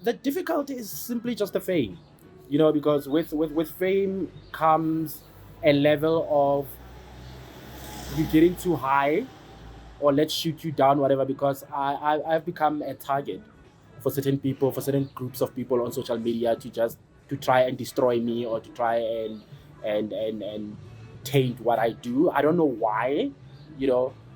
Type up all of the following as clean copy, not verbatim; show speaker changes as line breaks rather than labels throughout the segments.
The difficulty is simply just the fame, because with fame comes a level of you getting too high, or let's shoot you down, whatever. Because I've become a target for certain people, for certain groups of people on social media to try and destroy me, or to try and taint what I do. I don't know why,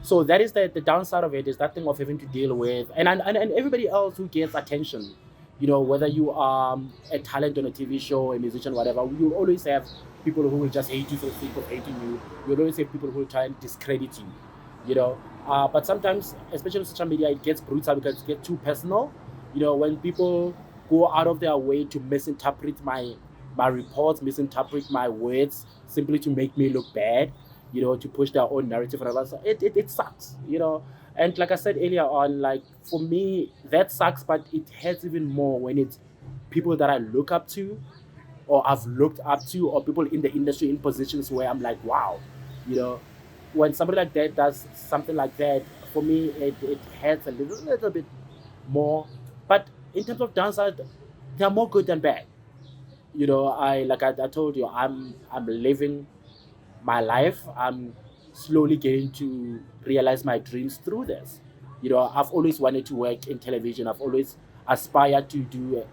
So that is the downside of it, is that thing of having to deal with, and everybody else who gets attention. Whether you are a talent on a TV show, a musician, whatever, you always have people who will just hate you for the sake of hating you. You always have people who will try and discredit you. You know, but sometimes, especially on social media, it gets brutal because it gets too personal. When people go out of their way to misinterpret my reports, misinterpret my words, simply to make me look bad, to push their own narrative and all that. So it sucks. And like I said earlier on, like for me, that sucks, but it hurts even more when it's people that I look up to, or I've looked up to, or people in the industry in positions where I'm like, wow, you know, when somebody like that does something like that, for me, it hurts a little bit more. But in terms of downside, they're more good than bad. I told you, I'm living my life. I'm slowly getting to realize my dreams through this. I've always wanted to work in television. I've always aspired to do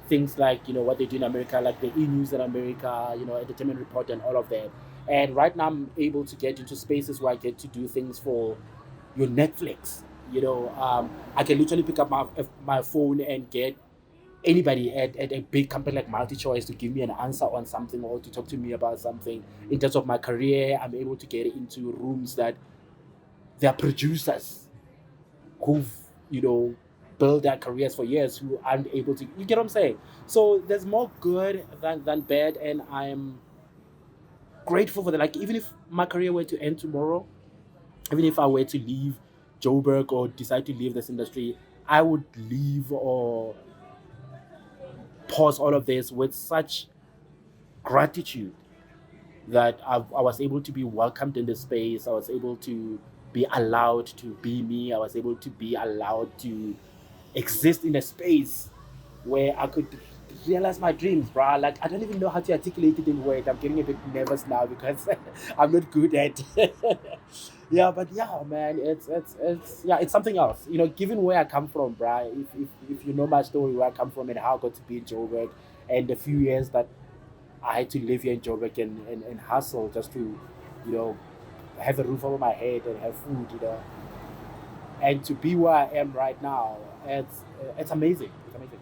things like, what they do in America, like the e-news in America, entertainment report and all of that. And right now I'm able to get into spaces where I get to do things for your Netflix. I can literally pick up my phone and get anybody at a big company like MultiChoice to give me an answer on something, or to talk to me about something. In terms of my career, I'm able to get into rooms that there are producers who've, built their careers for years, who aren't able to. You get what I'm saying? So there's more good than bad, and I'm grateful for that. Like, even if my career were to end tomorrow, even if I were to leave Joburg or decide to leave this industry, I would leave or pause all of this with such gratitude that I was able to be welcomed in the space. I was able to be allowed to be me. I was able to be allowed to exist in a space where I could realize my dreams, bruh. Like, I don't even know how to articulate it in words. I'm getting a bit nervous now because I'm not good at. Yeah, but yeah, man, it's yeah, it's something else. Given where I come from, bruh. If you know my story, where I come from and how I got to be in Joburg, and the few years that I had to live here in Joburg and hustle just to, you know, have a roof over my head and have food, and to be where I am right now, it's amazing. It's amazing.